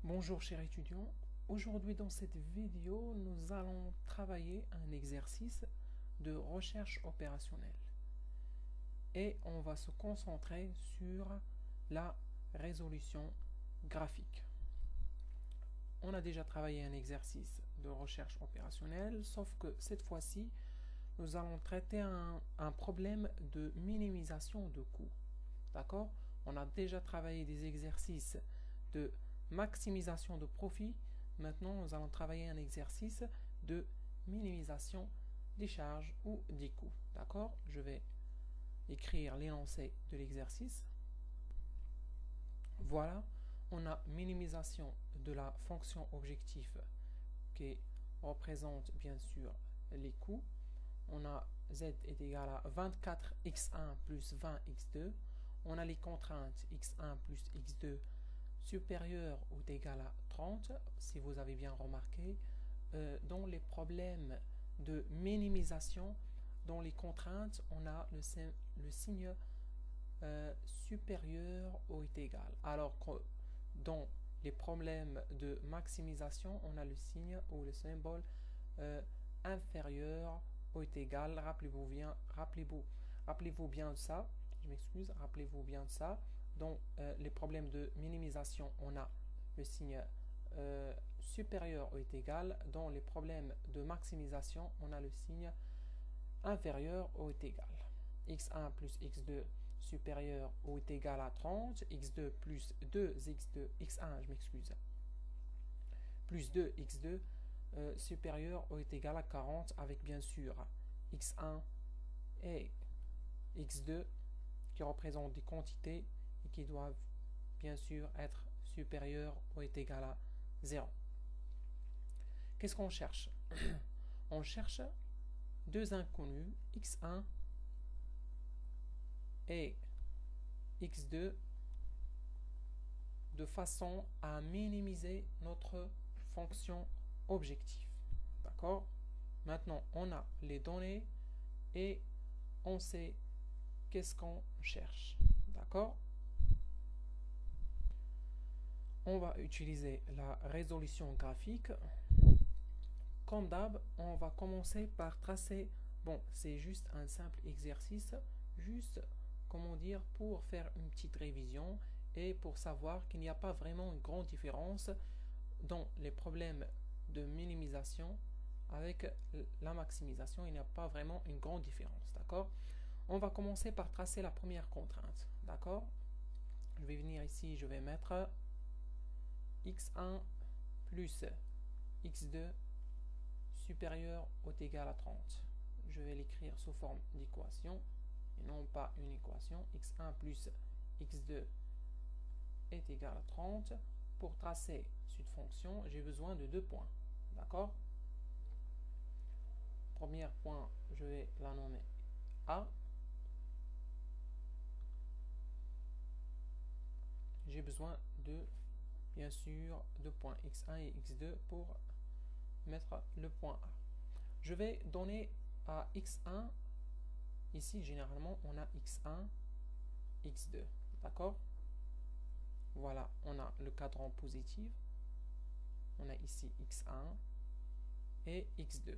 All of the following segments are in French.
Bonjour chers étudiants, aujourd'hui dans cette vidéo nous allons travailler un exercice de recherche opérationnelle et on va se concentrer sur la résolution graphique. On a déjà travaillé un exercice de recherche opérationnelle, sauf que cette fois-ci nous allons traiter un problème de minimisation de coûts. D'accord? On a déjà travaillé des exercices de maximisation de profit. Maintenant, nous allons travailler un exercice de minimisation des charges ou des coûts. D'accord? Je vais écrire l'énoncé de l'exercice. Voilà, on a minimisation de la fonction objectif qui représente bien sûr les coûts. On a z est égal à 24x1 plus 20x2. On a les contraintes x1 plus x2 supérieur ou égal à 30, si vous avez bien remarqué, dans les problèmes de minimisation, dans les contraintes, on a le signe supérieur ou est égal. Alors que dans les problèmes de maximisation, on a le signe ou le symbole inférieur ou est égal. Rappelez-vous bien de ça. Je m'excuse, rappelez-vous bien de ça. Dans les problèmes de minimisation, on a le signe supérieur ou est égal. Dans les problèmes de maximisation, on a le signe inférieur ou est égal. x1 plus x2 supérieur ou est égal à 30, x2 plus 2x2, x1, je m'excuse, plus 2x2 supérieur ou est égal à 40, avec bien sûr x1 et x2 qui représentent des quantités et qui doivent bien sûr être supérieurs ou est égal à 0. Qu'est-ce qu'on cherche? On cherche deux inconnus, x1 et x2, de façon à minimiser notre fonction objectif. D'accord? Maintenant, on a les données et on sait qu'est-ce qu'on cherche. D'accord? On va utiliser la résolution graphique. Comme d'hab, on va commencer par tracer. Bon, c'est juste un simple exercice, juste, comment dire, pour faire une petite révision et pour savoir qu'il n'y a pas vraiment une grande différence dans les problèmes de minimisation avec la maximisation. Il n'y a pas vraiment une grande différence. D'accord? On va commencer par tracer la première contrainte. D'accord? Je vais venir ici, je vais mettre x1 plus x2 supérieur ou égal à 30. Je vais l'écrire sous forme d'équation et non pas une équation. x1 plus x2 est égal à 30. Pour tracer cette fonction, j'ai besoin de deux points. D'accord? Premier point, je vais la nommer A. J'ai besoin de, bien sûr, de points x1 et x2 pour mettre le point A. Je vais donner à x1, ici généralement on a x1, x2, d'accord? Voilà, on a le cadran positif, on a ici x1 et x2.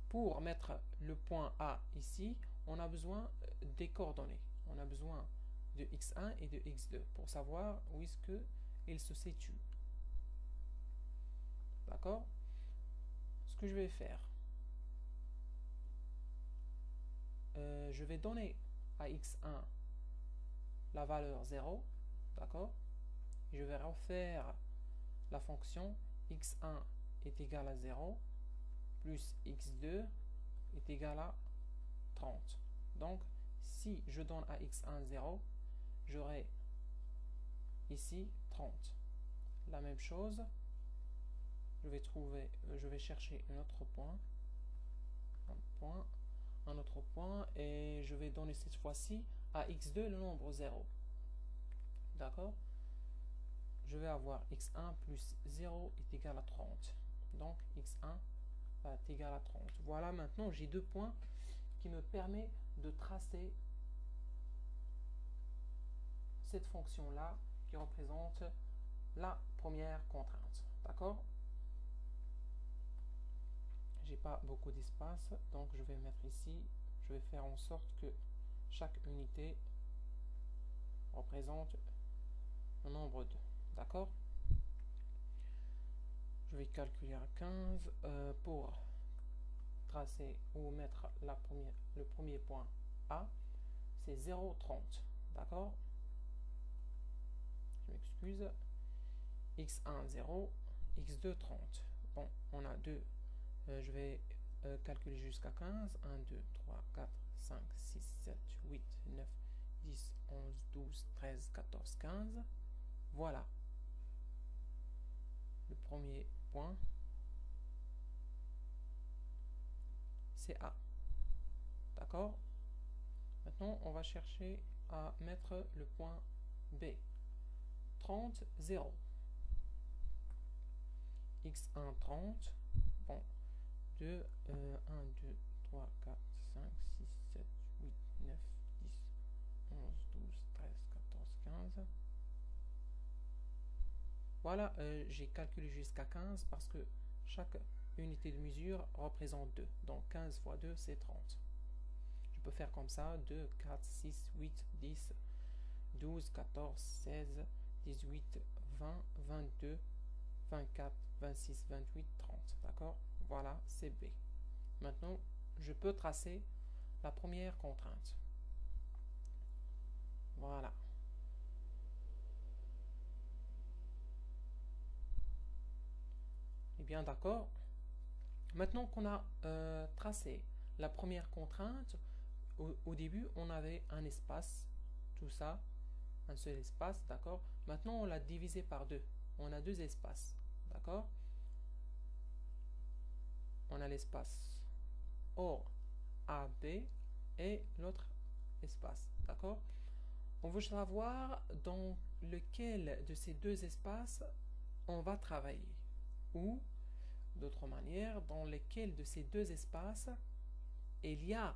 Pour mettre le point A ici, on a besoin des coordonnées, on a besoin de x1 et de x2 pour savoir où est-ce qu'il se situe. D'accord? Ce que je vais faire, je vais donner à x1 la valeur 0, d'accord? Je vais refaire la fonction x1 est égal à 0 plus x2 est égal à 30. Donc, si je donne à x1 0, j'aurai ici 30. La même chose, je vais chercher un autre point, un autre point, et je vais donner cette fois-ci à x2 le nombre 0. D'accord? Je vais avoir x1 plus 0 est égal à 30. Donc, x1 va être égal à 30. Voilà, maintenant, j'ai deux points qui me permettent de tracer cette fonction-là qui représente la première contrainte. D'accord? J'ai pas beaucoup d'espace, donc je vais mettre ici, je vais faire en sorte que chaque unité représente un nombre 2. D'accord? Je vais calculer à 15 pour tracer ou mettre le premier point A, c'est 0,30. D'accord? Je m'excuse. X1, 0, X2, 30. Bon, on a deux. Je vais calculer jusqu'à 15. 1, 2, 3, 4, 5, 6, 7, 8, 9, 10, 11, 12, 13, 14, 15. Voilà. Le premier point, c'est A. D'accord? Maintenant, on va chercher à mettre le point B. 30, 0. X1, 30. Bon, 2, 1, 2, 3, 4, 5, 6, 7, 8, 9, 10, 11, 12, 13, 14, 15. Voilà, j'ai calculé jusqu'à 15 parce que chaque unité de mesure représente 2. Donc 15 fois 2, c'est 30. Je peux faire comme ça, 2, 4, 6, 8, 10, 12, 14, 16, 18, 20, 22, 24, 26, 28, 30. D'accord? Voilà, c'est B. Maintenant, je peux tracer la première contrainte. Voilà. Eh bien, d'accord. Maintenant qu'on a tracé la première contrainte, au début, on avait un espace, tout ça, un seul espace, d'accord? Maintenant, on l'a divisé par deux. On a deux espaces, d'accord? On a l'espace OR AB et l'autre espace, d'accord? On veut savoir dans lequel de ces deux espaces on va travailler, ou d'autre manière, dans lesquels de ces deux espaces il y a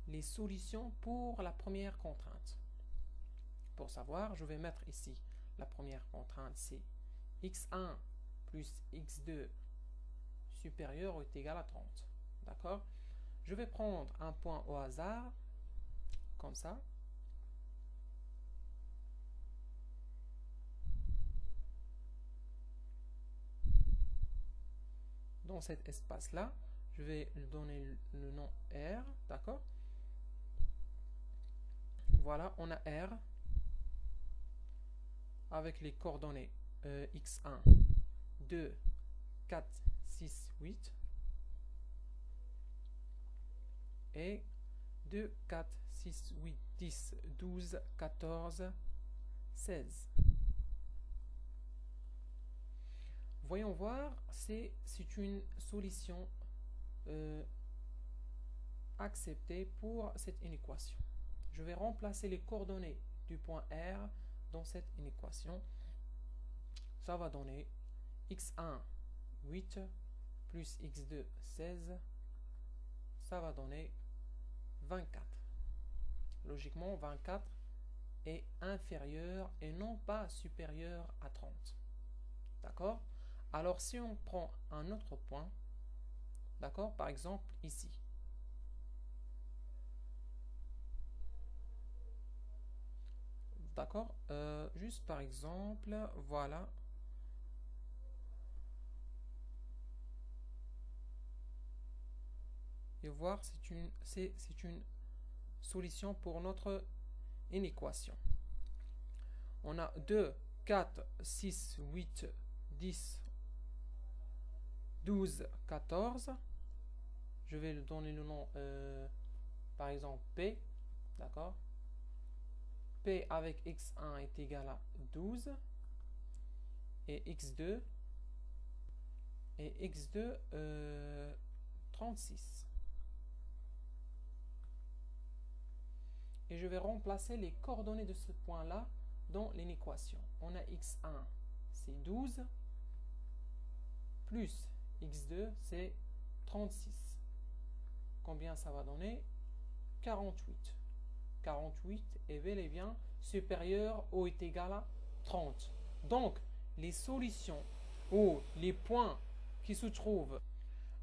les solutions pour la première contrainte. Pour savoir, je vais mettre ici la première contrainte, c'est x1 plus x2 supérieur ou est égal à 30. D'accord? Je vais prendre un point au hasard, comme ça. Dans cet espace-là, je vais lui donner le nom R, d'accord? Voilà, on a R avec les coordonnées x1, 2, 4, 6, 8 et 2, 4, 6, 8, 10, 12, 14, 16. Voyons voir, c'est une solution acceptée pour cette inéquation. Je vais remplacer les coordonnées du point R dans cette inéquation. Ça va donner x1, 8, plus x2, 16. Ça va donner 24. Logiquement, 24 est inférieur et non pas supérieur à 30. D'accord? Alors, si on prend un autre point, d'accord, par exemple ici. D'accord? Juste par exemple, voilà. Et voir, c'est une solution pour notre inéquation. On a 2, 4, 6, 8, 10, 12, 14. Je vais lui donner le nom, par exemple, P. D'accord? P avec x1 est égal à 12. Et x2. Et x2, 36. Et je vais remplacer les coordonnées de ce point-là dans l'inéquation. On a x1, c'est 12, plus x2, c'est 36. Combien ça va donner? 48. 48 est bel et bien supérieur ou est égal à 30. Donc, les solutions ou les points qui se trouvent.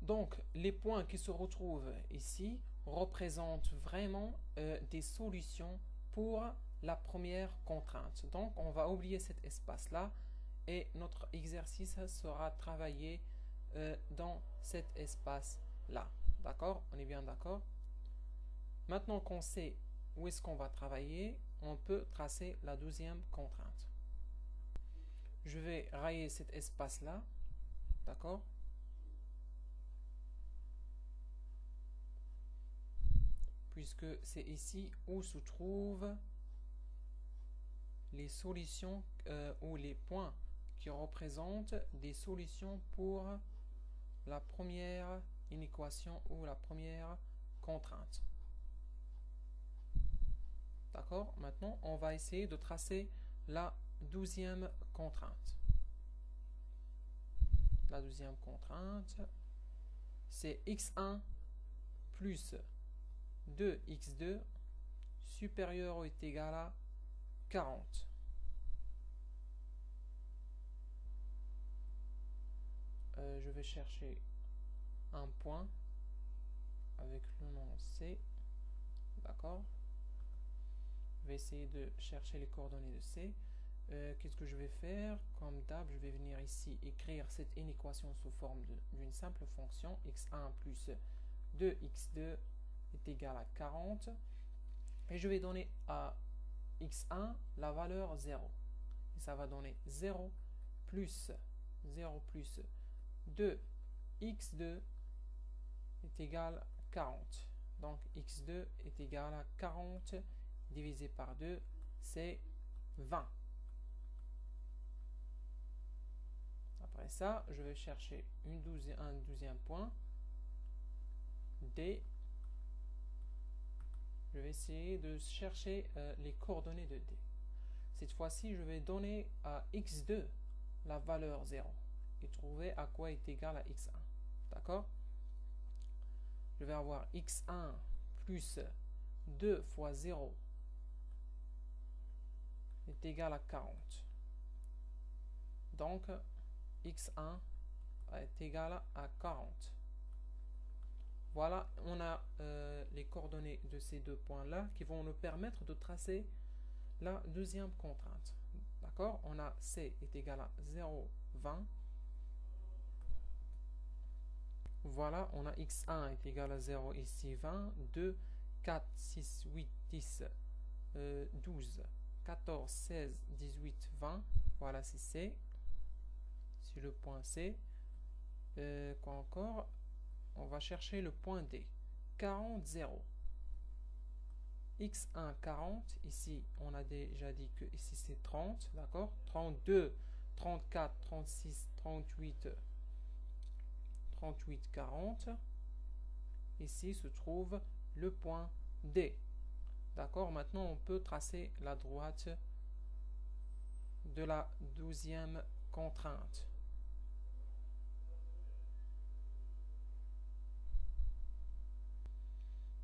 Donc, les points qui se retrouvent ici représentent vraiment des solutions pour la première contrainte. Donc, on va oublier cet espace-là et notre exercice sera travaillé dans cet espace-là. D'accord? On est bien d'accord? Maintenant qu'on sait où est-ce qu'on va travailler, on peut tracer la deuxième contrainte. Je vais rayer cet espace-là. D'accord? Puisque c'est ici où se trouvent les solutions ou les points qui représentent des solutions pour la première inéquation ou la première contrainte. D'accord? Maintenant, on va essayer de tracer la deuxième contrainte. La deuxième contrainte, c'est x1 plus 2x2 supérieur ou est égal à 40. Je vais chercher un point avec le nom C. D'accord? Je vais essayer de chercher les coordonnées de C. Qu'est-ce que je vais faire? Comme d'hab, je vais venir ici écrire cette inéquation sous forme d'une simple fonction x1 plus 2x2 est égal à 40. Et je vais donner à x1 la valeur 0. Et ça va donner 0 plus 2x2 est égal à 40. Donc x2 est égal à 40 divisé par 2, c'est 20. Après ça, je vais chercher un deuxième point, D. Je vais essayer de chercher les coordonnées de D. Cette fois-ci, je vais donner à x2 la valeur 0 et trouver à quoi est égal à x1. D'accord? Je vais avoir x1 plus 2 fois 0 est égal à 40. Donc, x1 est égal à 40. Voilà, on a les coordonnées de ces deux points-là qui vont nous permettre de tracer la deuxième contrainte. D'accord? On a C est égal à 0, 20. Voilà, on a x1 est égal à 0 ici, 20. 2, 4, 6, 8, 10, 12, 14, 16, 18, 20. Voilà, c'est C. C'est le point C. Quoi encore? On va chercher le point D. 40, 0. x1, 40. Ici, on a déjà dit que ici c'est 30. D'accord? 32, 34, 36, 38, 38, 40. Ici se trouve le point D. D'accord? Maintenant, on peut tracer la droite de la deuxième contrainte.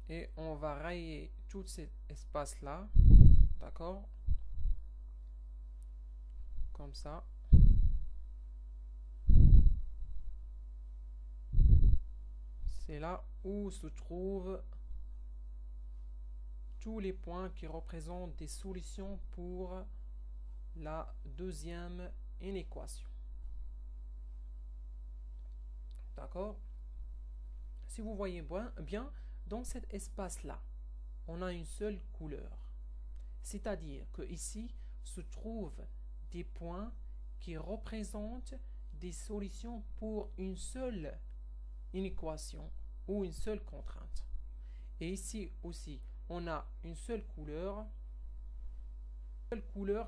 Et on va rayer tout cet espace-là. D'accord? Comme ça. C'est là où se trouvent tous les points qui représentent des solutions pour la deuxième inéquation. D'accord? Si vous voyez bien, dans cet espace-là, on a une seule couleur. C'est-à-dire que ici se trouvent des points qui représentent des solutions pour une seule inéquation ou une seule contrainte. Et ici aussi, on a une seule couleur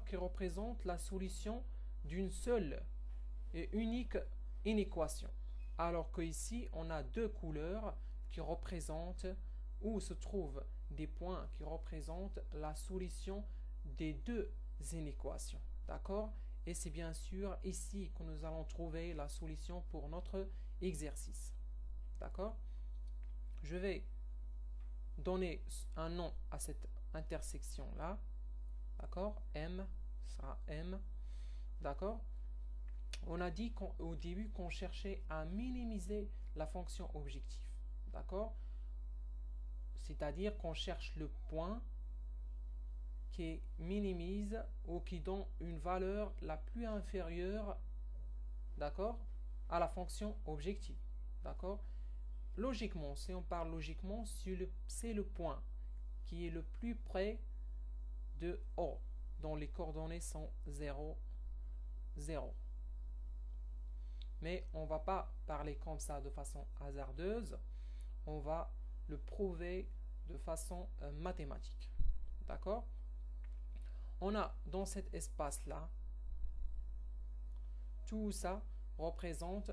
qui représente la solution d'une seule et unique inéquation. Alors que ici, on a deux couleurs qui représentent où se trouvent des points qui représentent la solution des deux inéquations. D'accord? Et c'est bien sûr ici que nous allons trouver la solution pour notre exercice. D'accord? Je vais donner un nom à cette intersection-là. D'accord? M sera M. D'accord? On a dit au début qu'on cherchait à minimiser la fonction objectif. D'accord? C'est-à-dire qu'on cherche le point qui minimise ou qui donne une valeur la plus inférieure, d'accord, à la fonction objective. D'accord? Logiquement, si on parle logiquement, c'est le point qui est le plus près de O, dont les coordonnées sont 0, 0. Mais on ne va pas parler comme ça de façon hasardeuse, on va le prouver de façon mathématique. D'accord? On a dans cet espace-là, tout ça représente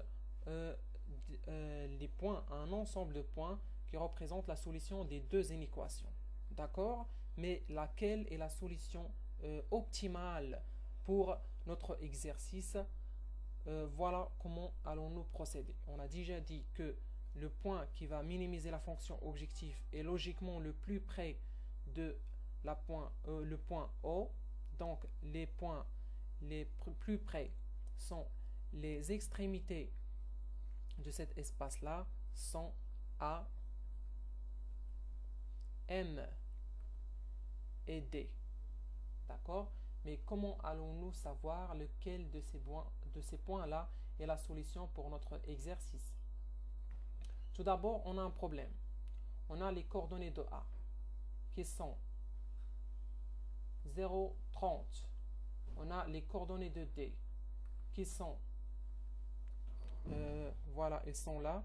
les points, un ensemble de points qui représentent la solution des deux inéquations. D'accord? Mais laquelle est la solution optimale pour notre exercice? Voilà comment allons-nous procéder. On a déjà dit que le point qui va minimiser la fonction objectif est logiquement le plus près de le point O. Donc les points les plus près sont les extrémités de cet espace-là sont A, M et D. D'accord? Mais comment allons-nous savoir lequel de ces points-là est la solution pour notre exercice? Tout d'abord, on a un problème. On a les coordonnées de A qui sont 0, 30. On a les coordonnées de D qui sont, voilà, elles sont là.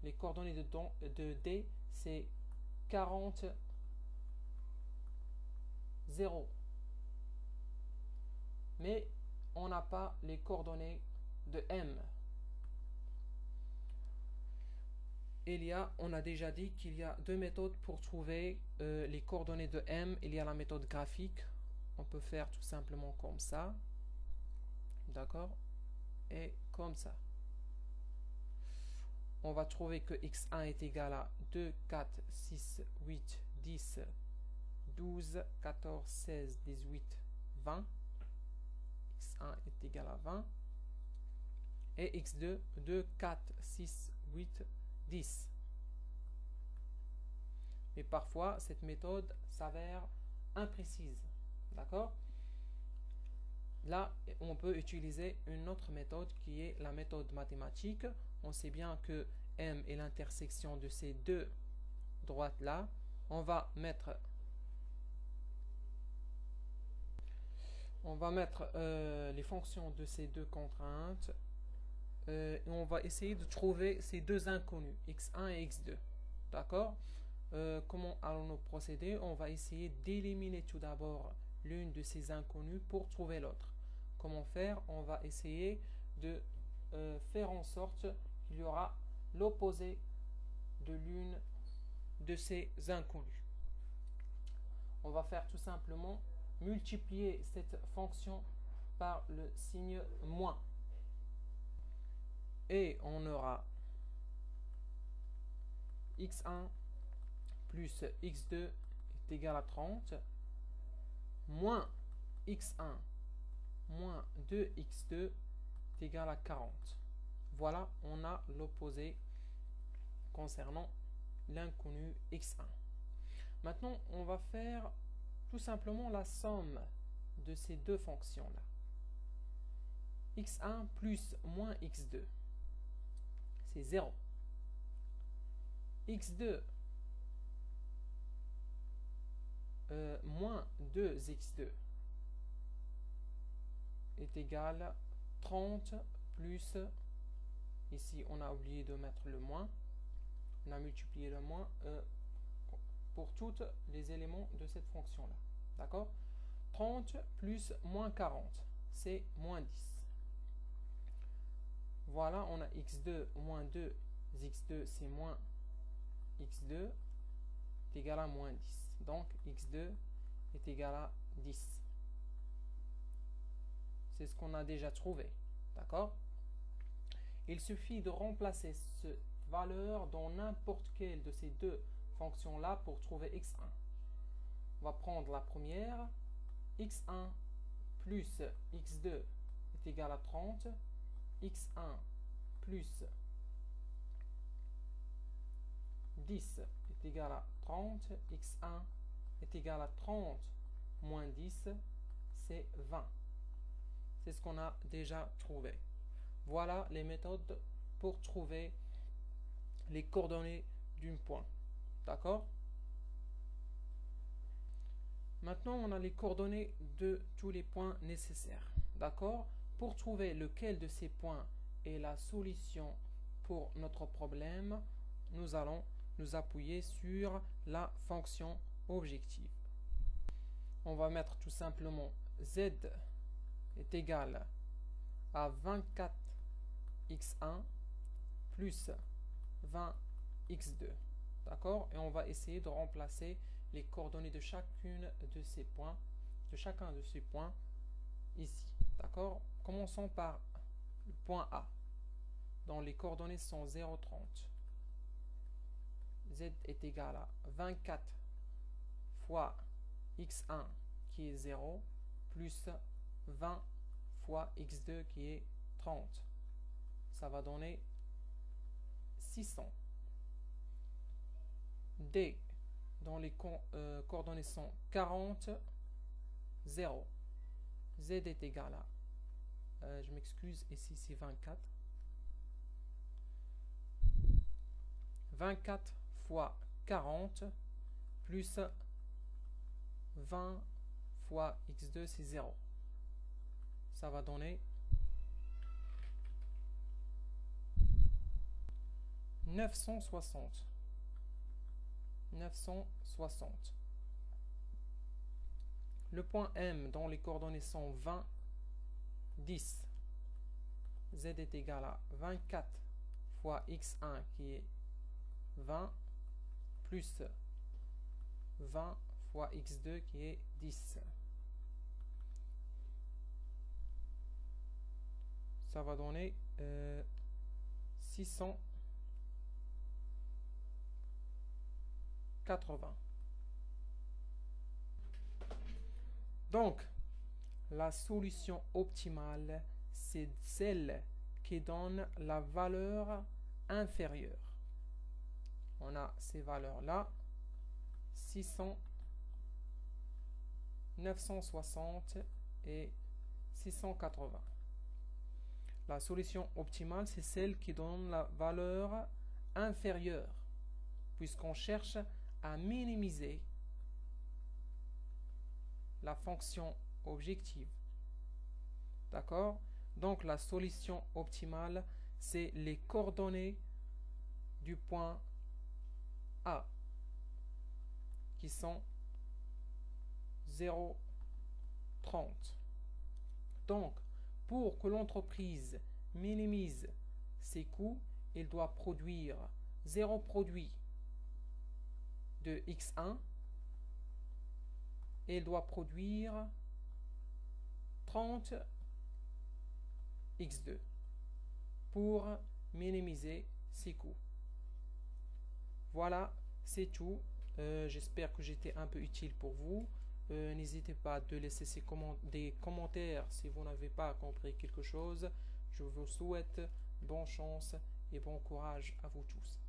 Les coordonnées de D, c'est 40, 0. Mais on n'a pas les coordonnées de M. On a déjà dit qu'il y a deux méthodes pour trouver les coordonnées de M. Il y a la méthode graphique. On peut faire tout simplement comme ça. D'accord? Et comme ça. On va trouver que x1 est égal à 2, 4, 6, 8, 10, 12, 14, 16, 18, 20. x1 est égal à 20. Et x2, 2, 4, 6, 8, 10. Mais parfois, cette méthode s'avère imprécise. D'accord? Là, on peut utiliser une autre méthode qui est la méthode mathématique. On sait bien que M est l'intersection de ces deux droites-là. On va mettre les fonctions de ces deux contraintes. Et on va essayer de trouver ces deux inconnus, x1 et x2. D'accord? Comment allons-nous procéder? On va essayer d'éliminer tout d'abord l'une de ces inconnues pour trouver l'autre. Comment faire? On va essayer de faire en sorte qu'il y aura l'opposé de l'une de ces inconnues. On va faire tout simplement multiplier cette fonction par le signe moins. Et on aura x1 plus x2 est égal à 30, moins x1 moins 2x2 est égal à 40. Voilà, on a l'opposé concernant l'inconnu x1. Maintenant, on va faire tout simplement la somme de ces deux fonctions-là. x1 plus moins x2, c'est 0. x2 moins 2x2 est égal à 30 plus, ici on a oublié de mettre le moins, on a multiplié le moins pour tous les éléments de cette fonction-là. D'accord? 30 plus moins 40, c'est moins 10. Voilà, on a x2 moins 2, x2 c'est moins x2 est égal à moins 10. Donc x2 est égal à 10. C'est ce qu'on a déjà trouvé. D'accord? Il suffit de remplacer cette valeur dans n'importe quelle de ces deux fonctions-là pour trouver x1. On va prendre la première. x1 plus x2 est est égal à 30, x1 plus 10 est égal à 30, x1 est égal à 30 moins 10, c'est 20. C'est ce qu'on a déjà trouvé. Voilà les méthodes pour trouver les coordonnées d'un point. D'accord? Maintenant, on a les coordonnées de tous les points nécessaires. D'accord? Pour trouver lequel de ces points est la solution pour notre problème, nous allons nous appuyer sur la fonction objective. On va mettre tout simplement z est égal à 24x1 plus 20x2. D'accord? Et on va essayer de remplacer les coordonnées de chacune de ces points, de chacun de ces points ici. D'accord? Commençons par le point A, dont les coordonnées sont 0,30. Z est égal à 24 fois x1 qui est 0 plus 20 fois x2 qui est 30. Ça va donner 600. D, dont les coordonnées sont 40, 0. Z est égal à, je m'excuse, ici c'est 24. 24 fois 40 plus 20 fois x2 c'est 0. Ça va donner 960. 960. Le point M dont les coordonnées sont 20, 10. Z est égal à 24 fois x1 qui est 20 plus 20 fois x2 qui est 10. Ça va donner 680. Donc, la solution optimale, c'est celle qui donne la valeur inférieure. On a ces valeurs-là, 600, 960 et 680. La solution optimale, c'est celle qui donne la valeur inférieure, puisqu'on cherche à minimiser la fonction objective. D'accord? Donc la solution optimale, c'est les coordonnées du point A, qui sont 0,30. Donc, pour que l'entreprise minimise ses coûts, elle doit produire 0 produit de x1 et elle doit produire 30 x2 pour minimiser ses coûts. Voilà, c'est tout. J'espère que j'étais un peu utile pour vous. N'hésitez pas de laisser des commentaires si vous n'avez pas compris quelque chose. Je vous souhaite bonne chance et bon courage à vous tous.